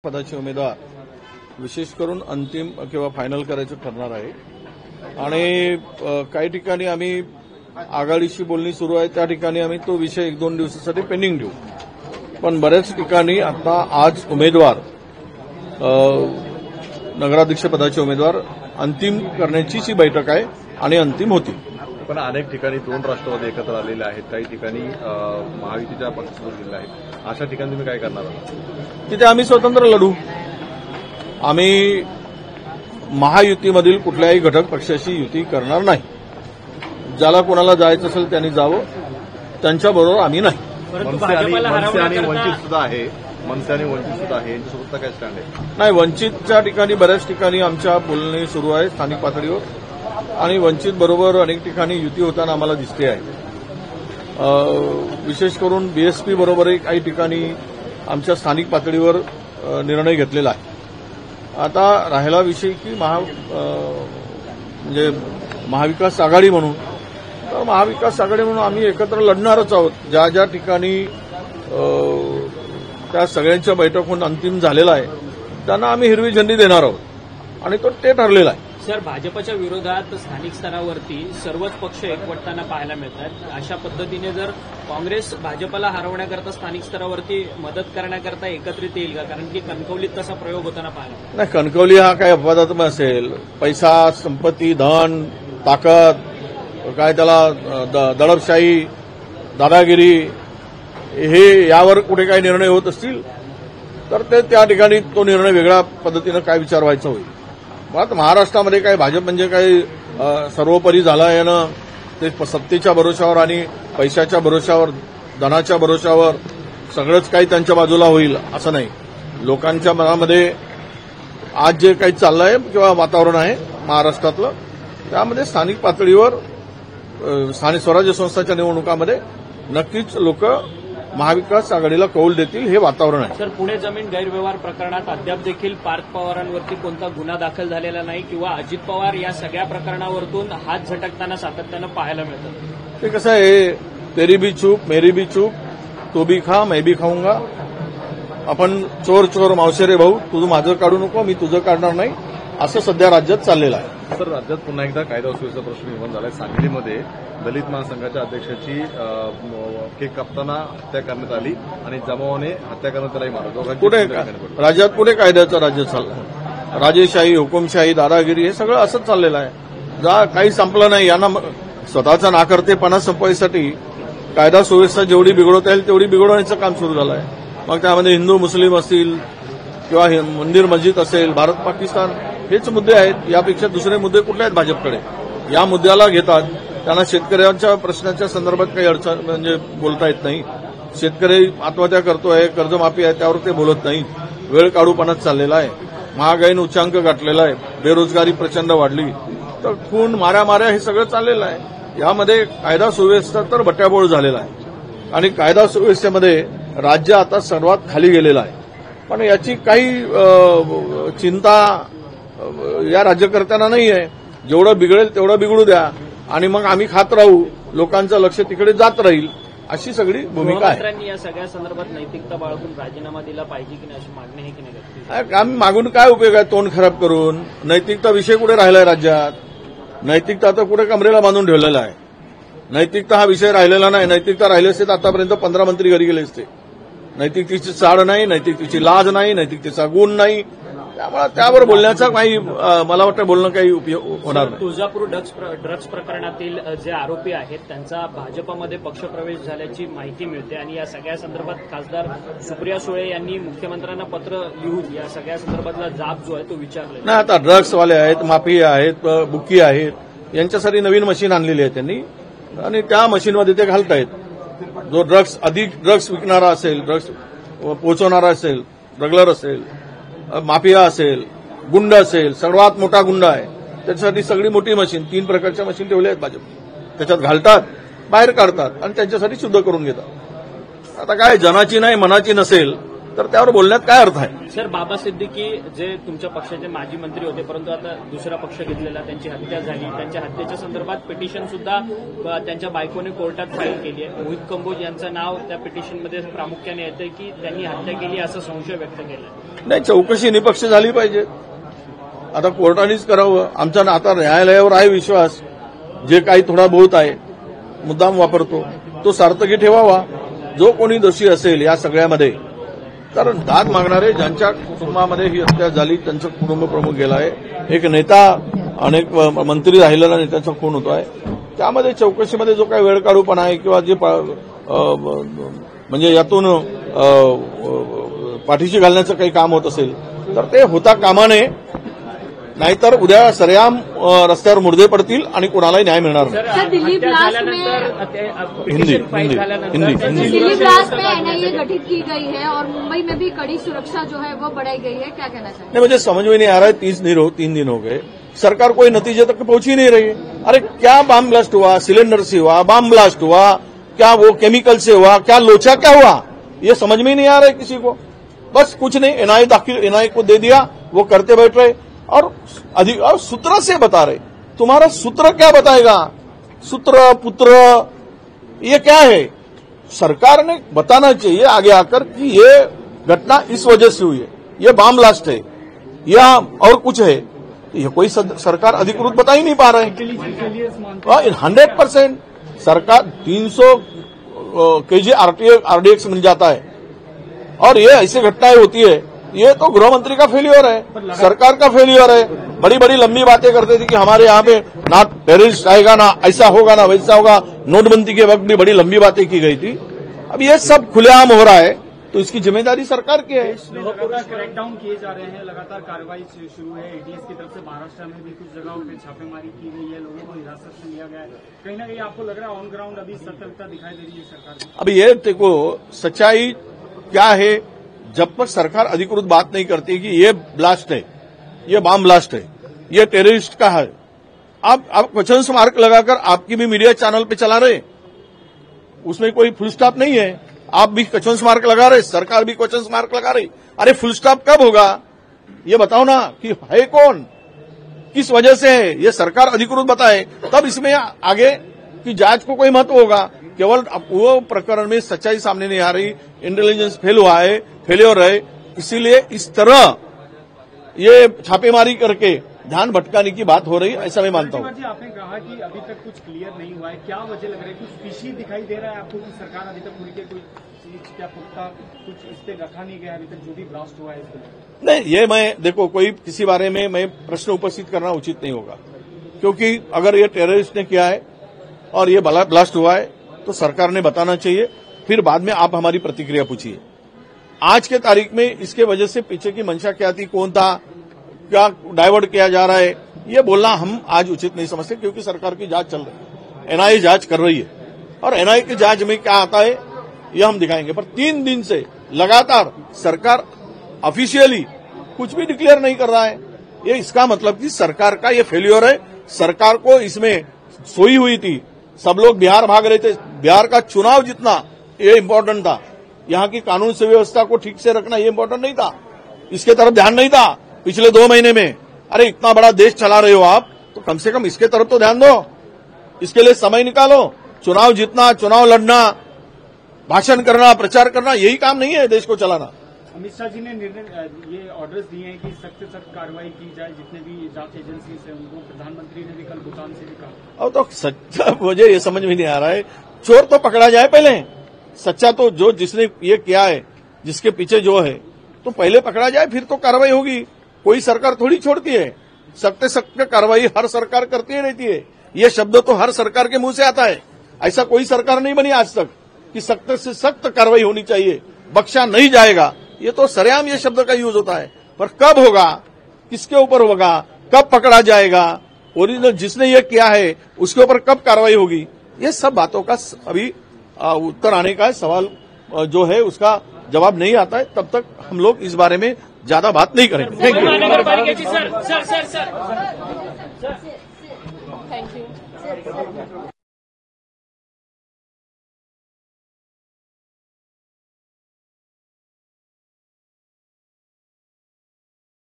पदाचे उमेदवार विशेष करून अंतिम किंवा फायनल करायचं ठरणार आहे आणि काही ठिकाणी आम्ही आघाडीशी बोलणी सुरू आहे, त्या ठिकाणी आम्ही तो विषय 1-2 दिवसासाठी पेंडिंग देऊ. पण बऱ्याच ठिकाणी आता आज उमेदवार नगराध्यक्ष पदाचे उमेदवार अंतिम करण्याची ही बैठक आहे आणि अंतिम होती. पण अनेक ठिकाणी 2 राष्ट्रवादी एकत्र आलेले आहेत, काही ठिकाणी महायुतीच्या पक्षासोबत गेलेले आहेत. अशा ठिकाणी तुम्ही काय करणार आहात? तिथे आम्ही स्वतंत्र लढू. आम्ही महायुतीमधील कुठल्याही घटक पक्षाशी युती करणार नाही. ज्याला कोणाला जायचं असेल त्यांनी जावं, त्यांच्याबरोबर आम्ही नाही. मनसे आणि वंचित सुद्धा आहे, मनसे आणि वंचित सुद्धा आहे, यांच्यासोबत काय स्टँड आहे? नाही, वंचितच्या ठिकाणी बऱ्याच ठिकाणी आमच्या बोलणी सुरू आहे स्थानिक पातळीवर आणि वंचित बरोबर अनेक ठिकाणी युती होताना आम्हाला दिसते आहे. विशेष करून बीएसपी बरोबरही काही ठिकाणी आमच्या स्थानिक पातळीवर निर्णय घेतलेला आहे. आता राहिला विषय की म्हणजे महाविकास आघाडी म्हणून, तर महाविकास आघाडी म्हणून आम्ही एकत्र लढणारच आहोत. ज्या ज्या ठिकाणी त्या सगळ्यांच्या बैठक होऊन अंतिम झालेला आहे त्यांना आम्ही हिरवी झेंडी देणार आहोत आणि ते ठरलेलं आहे. सर, भाजपच्या विरोधात स्थानिक स्तरावरती सर्वच पक्ष एकवटताना पाहायला मिळतात. अशा पद्धतीने जर काँग्रेस भाजपला हरवण्याकरता स्थानिक स्तरावरती मदत करण्याकरता एकत्रित येईल का? कारण की कणकवलीत तसा प्रयोग होताना पाहायला नाही. कणकवली हा काय अपवादात्मक असेल? पैसा, संपत्ती, धन, ताकद, काय त्याला दडपशाही, दादागिरी, हे यावर कुठे काही निर्णय होत असतील तर ते त्या ठिकाणी तो निर्णय वेगळ्या पद्धतीनं काय विचार व्हायचा होईल. मुळात महाराष्ट्रामध्ये काय भाजप म्हणजे काही सर्वोपरी झाला आहे ना, ते सत्तेच्या भरोशावर आणि पैशाच्या भरोशावर, धनाच्या भरोशावर सगळंच काही त्यांच्या बाजूला होईल असं नाही. लोकांच्या मनामध्ये आज जे काही चाललंय किंवा वातावरण आहे महाराष्ट्रातलं, त्यामध्ये स्थानिक पातळीवर स्थानिक स्वराज्य संस्थांच्या निवडणुकामध्ये नक्कीच लोक महाविकास आघाडीला कौल देतील, हे वातावरण आहे. सर, पुणे जमीन गैरव्यवहार प्रकरणात अद्याप देखील पार्थ पवारांवरती कोणता गुन्हा दाखल झालेला नाही किंवा अजित पवार या सगळ्या प्रकरणावरतून हात झटकताना सातत्यानं पाहायला मिळतं. ते कसं आहे, तेरी भी चूक मेरी भी चूक, तू भी खा मैं भी खाऊंगा. आपण चोर चोर मावशे रे भाऊ, तुझं माझं काढू नको, मी तुझं काढणार नाही, असं सध्या राज्यात चाललेलं आहे. सर, राज्यात पुन्हा एकदा कायदा सुव्यवस्थेचा प्रश्न निर्माण झालाय. सांगलीमध्ये दलित महासंघाच्या अध्यक्षाची केक कापताना हत्या करण्यात आली आणि जमावाने हत्या करण्यात त्यालाही मारलं. कुठे राज्यात कुठे कायद्याचं राज्य चाललंय? राजेशाही, हुकुमशाही, दादागिरी, हे सगळं असंच चाललेलं आहे. काही संपलं नाही. यांना स्वतःचा नाकर्तेपणा संपवायसाठी कायदा सुव्यवस्था जेवढी बिघडवता येईल तेवढी बिघडवण्याचं काम सुरू झालं आहे. मग त्यामध्ये हिंदू मुस्लिम असतील किंवा मंदिर मस्जिद असेल, भारत पाकिस्तान, हेच मुद्दे आहेत. यापेक्षा दुसरे मुद्दे कुठले आहेत भाजपकडे? या मुद्द्याला घेतात. त्यांना शेतकऱ्यांच्या प्रश्नाच्या संदर्भात काही अडचण म्हणजे बोलता येत नाही. शेतकरी आत्महत्या करतोय, कर्जमाफी आहे, त्यावर ते बोलत नाही. वेळ काढूपणाच चाललेला आहे. महागाईनं उच्चांक गाठलेला आहे. बेरोजगारी प्रचंड वाढली, तर खून, माऱ्या हे सगळं चाललेलं आहे. यामध्ये कायदा सुव्यवस्था तर बट्याबोळ झालेला आहे आणि कायदा सुव्यवस्थेमध्ये राज्य आता सर्वात खाली गेलेलं आहे. पण याची काही चिंता या राज्यकर्त्यांना नाही आहे. जेवढं बिघडेल तेवढं बिघडू द्या आणि मग आम्ही खात राहू, लोकांचं लक्ष तिकडे जात राहील, अशी सगळी भूमिका आहे. या सगळ्या संदर्भात नैतिकता बाळगून राजीनामा दिला पाहिजे की नाही अशी मागणी आहे की नाही? आम्ही मागून काय उपयोग आहे तोंड खराब करून? नैतिकता विषय कुठे राहिलाय राज्यात? नैतिकता तर कुठे कमरेला बांधून ठेवलेला आहे. नैतिकता हा विषय राहिलेला नाही. नैतिकता राहिले असते तर आतापर्यंत 15 मंत्री घरी गेले असते. नैतिकतेची चाड नाही, नैतिकतेची लाज नाही, नैतिकतेचा गुण नाही. त्यामुळे त्यावर बोलण्याचा काही मला वाटतं बोलणं काही उपयोग होणार नाही. तुळजापूर ड्रग्ज प्रकरणातील जे आरोपी आहेत त्यांचा भाजपमध्ये पक्षप्रवेश झाल्याची माहिती मिळते आणि या सगळ्या संदर्भात खासदार सुप्रिया सुळे यांनी मुख्यमंत्र्यांना पत्र लिहून या सगळ्या संदर्भातला जाब जो आहे तो विचारला. नाही, आता ड्रग्सवाले आहेत, माफिया आहेत, बुकी आहेत, यांच्यासाठी नवीन मशीन आणलेली आहे त्यांनी आणि त्या मशीनमध्ये ते घालतायत. जो अधिक ड्रग्स विकणारा असेल, ड्रग्स पोहोचवणारा असेल, ड्रगलर असेल, माफिया असेल, गुंड असेल, सर्वात मोठा गुंड आहे, त्याच्यासाठी सगळी मोठी मशीन, 3 प्रकारच्या मशीन ठेवल्या आहेत भाजप. त्याच्यात घालतात, बाहेर काढतात आणि त्यांच्यासाठी शुद्ध करून घेतात. आता काय जनाची नाही मनाची नसेल तर त्यावर बोलण्यात काय अर्थ आहे? सर, बाबा सिद्दीकी जे तुमच्या पक्षाचे माजी मंत्री होते, परंतु आता दुसरा पक्ष घेतलेला, त्यांची हत्या झाली. त्यांच्या हत्येच्या संदर्भात पिटिशन सुद्धा त्यांच्या बायकोने कोर्टात फाईल केली आहे. मोहित कंबोज यांचं नाव त्या पिटिशनमध्ये प्रामुख्याने येतं की त्यांनी हत्या केली असा संशय व्यक्त केला. नाही, चौकशी निपक्ष झाली पाहिजे. आता कोर्टानेच करावं. आमचा आता न्यायालयावर आहे विश्वास. जे काही थोडा बहुत आहे मुद्दाम वापरतो तो सार्थकी ठेवावा. जो कोणी दोषी असेल या सगळ्यामध्ये, तर दाद मागणारे ज्यांच्या कुटुंबामध्ये ही हत्या झाली त्यांचं कुटुंब प्रमुख गेला आहे. एक नेता, अनेक मंत्री राहिलेला नेत्याचा खून होतो आहे. त्यामध्ये चौकशीमध्ये जो काही वेळकाढूपणा आहे किंवा जे म्हणजे यातून पाठीशी घालण्याचं काही काम होत असेल तर ते होता कामा नये. नाहीतर उद्या सरेआम रस्त्यावर मुर्दे पडतील आणि कोणालाही न्याय मिळणार नाही. दिल्ली ब्लास्ट में एनआईए गठित की गई है और मुंबई में भी कड़ी सुरक्षा जो है वो बढ़ाई गई है, क्या कहना चाहिए? नहीं, मुझे समझ में नहीं आ रहा है. 3 दिन हो गए, सरकार कोई नतीजे तक पहुंच ही नहीं रही है. अरे क्या बम ब्लास्ट हुआ? सिलेंडर से हुआ? बम ब्लास्ट हुआ? क्या वो केमिकल से हुआ? क्या लोचा क्या हुआ? ये समझ में ही नहीं आ रहा है किसी को. बस कुछ नहीं, एनआईए को दे दिया, वो करते बैठ रहे और सूत्र से बता रहे. तुम्हारा सूत्र क्या बताएगा? सूत्र पुत्र ये क्या है? सरकार ने बताना चाहिए आगे आकर कि ये घटना इस वजह से हुई है, ये बम ब्लास्ट है या और कुछ है. ये कोई सरकार अधिकृत बता ही नहीं पा रहे. 100% सरकार 300 kg आरडीएक्स मिल जाता है और ये ऐसी घटनाएं होती है. ये तो गृह मंत्री का फेल्योर है, सरकार का फेल्योर है. बड़ी बड़ी लंबी बातें करते थे कि हमारे यहाँ पे ना टेररिस्ट आएगा, ना ऐसा होगा, ना वैसा होगा. नोटबंदी के वक्त भी बड़ी लंबी बातें की गई थी. अब ये सब खुलेआम हो रहा है तो इसकी जिम्मेदारी सरकार की है. लगातार क्रैकडाउन किए जा रहे हैं, लगातार कार्रवाई शुरू है. एटीएस की तरफ से महाराष्ट्र में भी कुछ जगहों पे छापेमारी की गई है, लोगों को हिरासत में लिया गया है. कहीं ना कहीं आपको लग रहा है ऑन ग्राउंड अभी सतर्कता दिखाई दे रही है सरकार की? अब ये देखो सच्चाई क्या है. जब तक सरकार अधिकृत बात नहीं करती कि ये ब्लास्ट है, ये बम ब्लास्ट है, ये टेररिस्ट का है, आप क्वेश्चन मार्क लगाकर आपकी भी मीडिया चैनल पे चला रहे, उसमें कोई फुल स्टॉप नहीं है. आप भी क्वेश्चन मार्क लगा रहे, सरकार भी क्वेश्चन मार्क लगा रही. अरे फुल स्टॉप कब होगा ये बताओ ना, कि है कौन, किस वजह से है, ये सरकार अधिकृत बताए तब इसमें आगे की जांच को कोई महत्व होगा. केवल वो प्रकरण में सच्चाई सामने नहीं आ रही, इंटेलिजेंस फेल्योर है, इसीलिए इस तरह ये छापेमारी करके ध्यान भटकाने की बात हो रही है, ऐसा मैं मानता हूँ. आपने कहा कि अभी तक कुछ क्लियर नहीं हुआ है, क्या वजह लग रहा है? कुछ फिशी दिखाई दे रहा है आपको कि सरकार अभी तक खुल के कोई चीज क्या पुख्ता कुछ इस पे रखा नहीं गया अभी तक जो भी ब्लास्ट हुआ है इसको? नहीं, ये मैं देखो कोई किसी बारे में मैं प्रश्न उपस्थित करना उचित नहीं होगा, क्योंकि अगर ये टेररिस्ट ने किया है और ये ब्लास्ट हुआ है तो सरकार ने बताना चाहिए, फिर बाद में आप हमारी प्रतिक्रिया पूछिए. आज के तारीख में इसके वजह से पीछे की मंशा क्या थी, कौन था, क्या डाइवर्ट किया जा रहा है, ये बोलना हम आज उचित नहीं समझते, क्योंकि सरकार की जांच चल रही है, एनआईए जांच कर रही है और एनआईए की जांच में क्या आता है ये हम दिखाएंगे. पर 3 दिन से लगातार सरकार ऑफिशियली कुछ भी डिक्लेयर नहीं कर रहा है. ये इसका मतलब कि सरकार का ये फेल्योर है. सरकार को इसमें सोई हुई थी. सब लोग बिहार भाग रहे थे. बिहार का चुनाव जितना ये इम्पोर्टेंट था, यहाँ की कानून सुव्यवस्था को ठीक से रखना ये इम्पोर्टेंट नहीं था. इसके तरफ ध्यान नहीं था पिछले 2 महीने में. अरे इतना बड़ा देश चला रहे हो आप, तो कम से कम इसके तरफ तो ध्यान दो. इसके लिए समय निकालो. चुनाव जीतना, चुनाव लड़ना, भाषण करना, प्रचार करना, यही काम नहीं है देश को चलाना. अमित शाह जी ने ये ऑर्डर्स दिए हैं कि सख्त सख्त कार्रवाई की जाए, जितने भी जांच एजेंसी से उनको. प्रधानमंत्री ने भी कल भूटान से भी कहा. अब तो सच्चा मुझे ये समझ में नहीं आ रहा है. चोर तो पकड़ा जाए पहले. सच्चा तो जो जिसने ये किया है, जिसके पीछे जो है, तो पहले पकड़ा जाए, फिर तो कार्रवाई होगी. कोई सरकार थोड़ी छोड़ती है. सख्त सख्त कार्रवाई हर सरकार करती रहती है. ये शब्द तो हर सरकार के मुंह से आता है. ऐसा कोई सरकार नहीं बनी आज तक कि सख्त से सख्त कार्रवाई होनी चाहिए, बख्शा नहीं जाएगा. ये तो सरेआम ये शब्द का यूज होता है. पर कब होगा, किसके ऊपर होगा, कब पकड़ा जाएगा, ओरिजिनल जिसने ये किया है उसके ऊपर कब कार्रवाई होगी, ये सब बातों का अभी उत्तर आने का सवाल जो है उसका जवाब नहीं आता है. तब तक हम लोग इस बारे में ज्यादा बात नहीं करेंगे. Thank you.